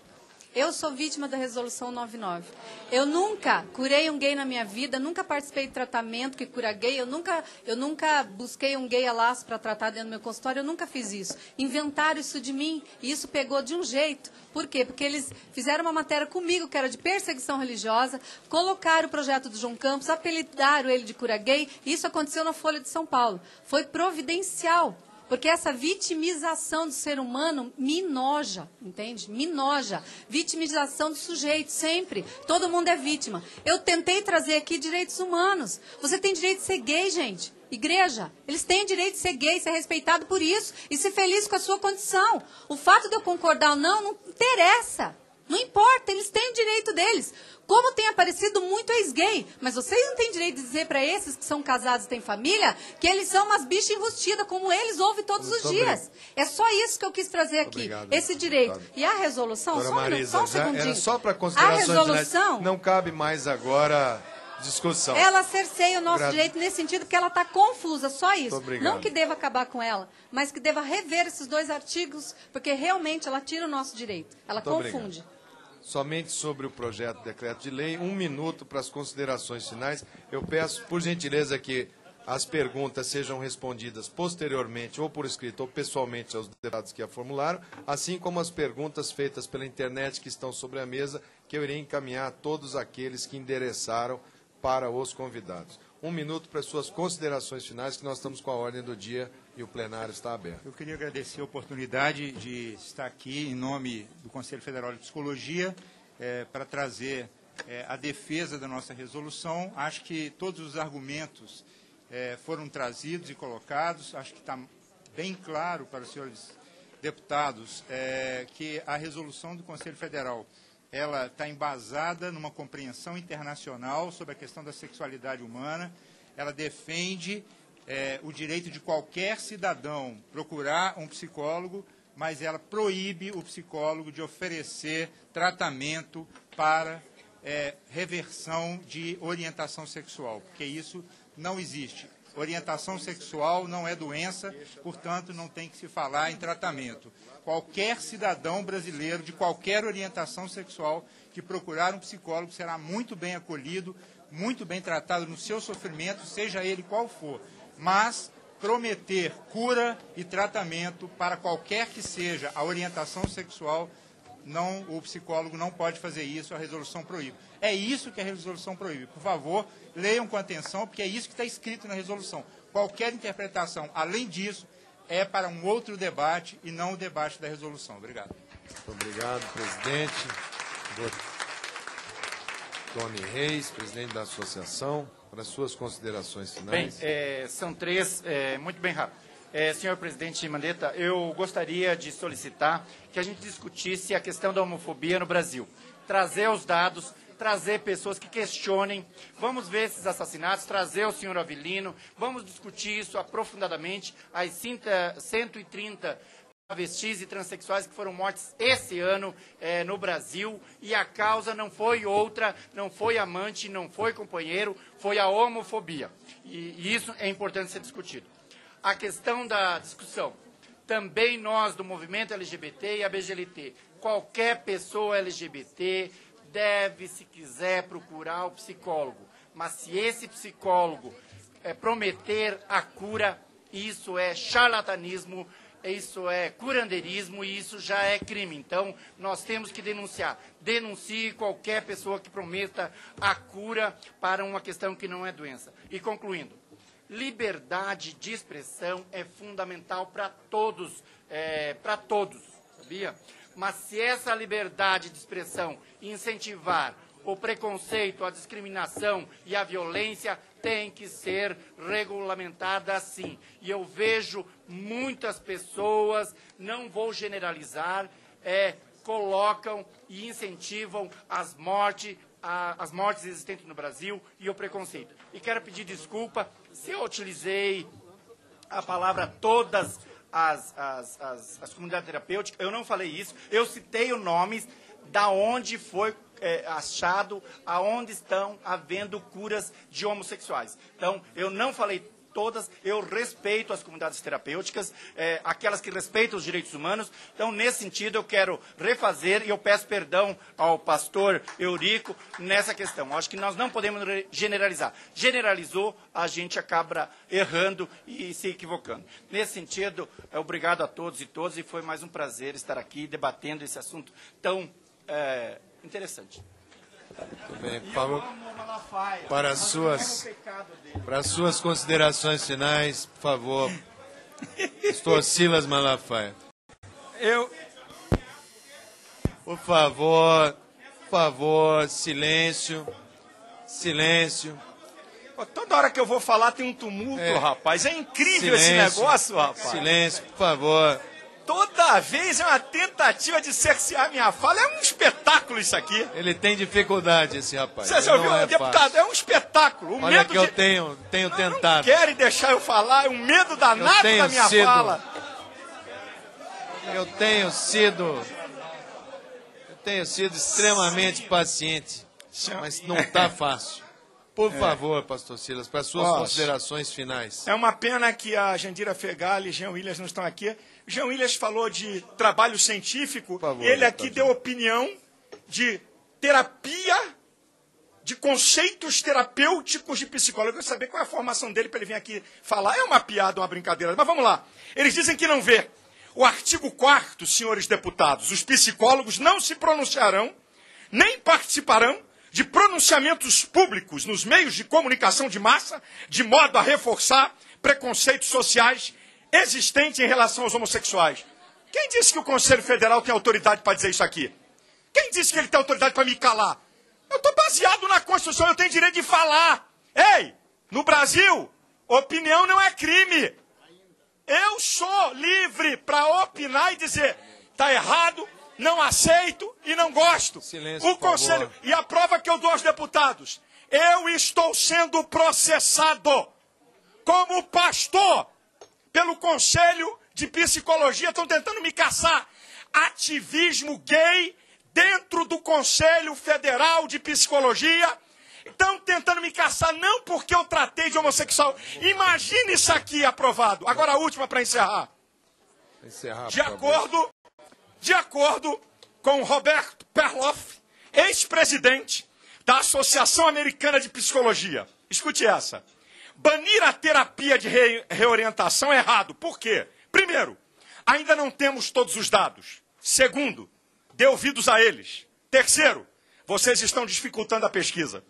Eu sou vítima da Resolução 99. Eu nunca curei um gay na minha vida, nunca participei de tratamento que cura gay, eu nunca busquei um gay a laço para tratar dentro do meu consultório, eu nunca fiz isso. Inventaram isso de mim e isso pegou de um jeito. Por quê? Porque eles fizeram uma matéria comigo que era de perseguição religiosa, colocaram o projeto do João Campos, apelidaram ele de cura gay, e isso aconteceu na Folha de São Paulo. Foi providencial. Porque essa vitimização do ser humano me noja, entende? Me noja. Vitimização do sujeito, sempre. Todo mundo é vítima. Eu tentei trazer aqui direitos humanos. Você tem direito de ser gay, gente. Igreja, eles têm direito de ser gay, ser respeitado por isso e ser feliz com a sua condição. O fato de eu concordar ou não interessa. Não importa, eles têm o direito deles. Como tem aparecido muito ex-gay, mas vocês não têm direito de dizer para esses que são casados e têm família que eles são umas bichas enrustidas, como eles ouvem todos os dias. É só isso que eu quis trazer aqui, esse direito. E a resolução, só um segundinho. Era só para considerações a resolução, não cabe mais agora discussão. Ela cerceia o nosso direito nesse sentido, porque ela está confusa, só isso. Obrigado. Não que deva acabar com ela, mas que deva rever esses 2 artigos, porque realmente ela tira o nosso direito. Ela confunde. Obrigado. Somente sobre o projeto de decreto de lei, 1 minuto para as considerações finais. Eu peço, por gentileza, que as perguntas sejam respondidas posteriormente, ou por escrito, ou pessoalmente aos deputados que a formularam, assim como as perguntas feitas pela internet que estão sobre a mesa, que eu irei encaminhar a todos aqueles que endereçaram para os convidados. 1 minuto para suas considerações finais, que nós estamos com a ordem do dia e o plenário está aberto. Eu queria agradecer a oportunidade de estar aqui em nome do Conselho Federal de Psicologia para trazer a defesa da nossa resolução. Acho que todos os argumentos foram trazidos e colocados. Acho que está bem claro para os senhores deputados que a resolução do Conselho Federal ela está embasada numa compreensão internacional sobre a questão da sexualidade humana. Ela defende o direito de qualquer cidadão procurar um psicólogo, mas ela proíbe o psicólogo de oferecer tratamento para reversão de orientação sexual, porque isso não existe. Orientação sexual não é doença, portanto, não tem que se falar em tratamento. Qualquer cidadão brasileiro de qualquer orientação sexual que procurar um psicólogo será muito bem acolhido, muito bem tratado no seu sofrimento, seja ele qual for. Mas prometer cura e tratamento para qualquer que seja a orientação sexual, não, o psicólogo não pode fazer isso, a resolução proíbe. É isso que a resolução proíbe. Por favor, leiam com atenção, porque é isso que está escrito na resolução. Qualquer interpretação, além disso, é para um outro debate e não o debate da resolução. Obrigado. Muito obrigado, presidente. Tony Reis, presidente da associação, para suas considerações finais. Bem, são três, muito bem rápido. Senhor presidente Mandetta, eu gostaria de solicitar que a gente discutisse a questão da homofobia no Brasil. Trazer os dados, trazer pessoas que questionem, vamos ver esses assassinatos, trazer o senhor Avelino, vamos discutir isso aprofundadamente, as 130 travestis e transexuais que foram mortos esse ano no Brasil, e a causa não foi outra, não foi amante, não foi companheiro, foi a homofobia. E isso é importante ser discutido. A questão da discussão, também nós do movimento LGBT e a BGLT, qualquer pessoa LGBT deve, se quiser, procurar o psicólogo. Mas se esse psicólogo prometer a cura, isso é charlatanismo, isso é curandeirismo e isso já é crime. Então, nós temos que denunciar. Denuncie qualquer pessoa que prometa a cura para uma questão que não é doença. E concluindo, liberdade de expressão é fundamental para todos, sabia? Mas se essa liberdade de expressão incentivar o preconceito, a discriminação e a violência, tem que ser regulamentada sim. E eu vejo muitas pessoas, não vou generalizar, colocam e incentivam as mortes existentes no Brasil e o preconceito. E quero pedir desculpa se eu utilizei a palavra todas as comunidades terapêuticas, eu não falei isso, eu citei os nomes da onde foi achado, aonde estão havendo curas de homossexuais. Então, eu não falei todas, eu respeito as comunidades terapêuticas, aquelas que respeitam os direitos humanos. Então, nesse sentido, eu quero refazer e eu peço perdão ao pastor Eurico nessa questão. Acho que nós não podemos generalizar. Generalizou, a gente acaba errando e se equivocando. Nesse sentido, obrigado a todos e todas, e foi mais um prazer estar aqui debatendo esse assunto tão interessante. Muito bem, por favor, para as suas considerações finais, por favor, pastor Silas Malafaia. Por favor, silêncio. Toda hora que eu vou falar tem um tumulto, rapaz. É incrível esse negócio, rapaz. Silêncio, por favor. Toda vez é uma tentativa de cercear minha fala. É um espetáculo isso aqui. Ele tem dificuldade, esse rapaz. Você já ouviu, deputado? É um espetáculo. Olha que eu tenho tentado. Não querem deixar eu falar. É um medo danado da minha fala. Eu tenho sido extremamente paciente, mas não está fácil. Por favor, pastor Silas, para suas considerações finais. É uma pena que a Jandira Fegali e Jean Williams não estão aqui. Jean Williams falou de trabalho científico. Favor, ele aqui deu opinião de terapia, de conceitos terapêuticos de psicólogo. Eu quero saber qual é a formação dele para ele vir aqui falar. É uma piada, uma brincadeira. Mas vamos lá. Eles dizem que não vê. O artigo 4º, senhores deputados, os psicólogos não se pronunciarão, nem participarão de pronunciamentos públicos nos meios de comunicação de massa, de modo a reforçar preconceitos sociais existentes em relação aos homossexuais. Quem disse que o Conselho Federal tem autoridade para dizer isso aqui? Quem disse que ele tem autoridade para me calar? Eu estou baseado na Constituição, eu tenho direito de falar. Ei, no Brasil, opinião não é crime. Eu sou livre para opinar e dizer, está errado, não aceito e não gosto. Silêncio, o Conselho. E a prova que eu dou aos deputados, eu estou sendo processado como pastor pelo Conselho de Psicologia, estão tentando me caçar. Ativismo gay dentro do Conselho Federal de Psicologia. Estão tentando me caçar, não porque eu tratei de homossexual. Imagine isso aqui aprovado. Agora a última para encerrar. De acordo com Roberto Perloff, ex-presidente da Associação Americana de Psicologia. Escute essa. Banir a terapia de reorientação é errado. Por quê? Primeiro, ainda não temos todos os dados. Segundo, dê ouvidos a eles. Terceiro, vocês estão dificultando a pesquisa.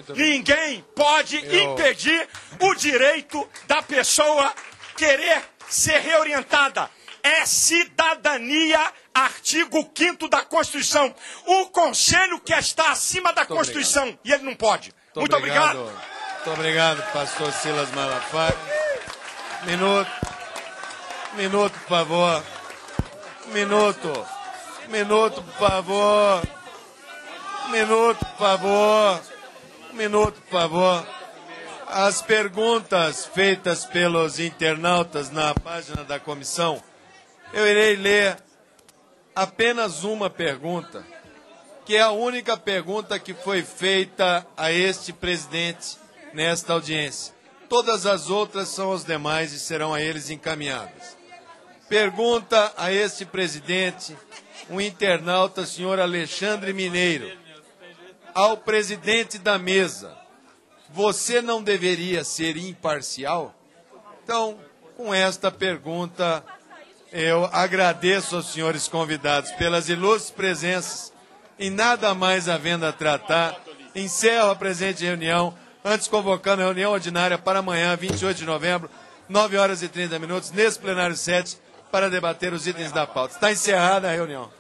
Ninguém pode impedir o direito da pessoa querer ser reorientada. É cidadania, artigo 5º da Constituição. O Conselho que está acima da Constituição. Obrigado. E ele não pode. Muito obrigado. Muito obrigado, pastor Silas Malafaia. Minuto, por favor. Minuto, por favor. Minuto, por favor. As perguntas feitas pelos internautas na página da comissão, eu irei ler apenas uma pergunta, que é a única pergunta que foi feita a este presidente nesta audiência. Todas as outras são aos demais e serão a eles encaminhadas. Pergunta a este presidente, um internauta, senhor Alexandre Mineiro, ao presidente da mesa: você não deveria ser imparcial? Então, com esta pergunta, eu agradeço aos senhores convidados pelas ilustres presenças e nada mais havendo a tratar, encerro a presente reunião, antes convocando a reunião ordinária para amanhã, 28 de novembro, 9 horas e 30 minutos, nesse plenário 7, para debater os itens da pauta. Está encerrada a reunião.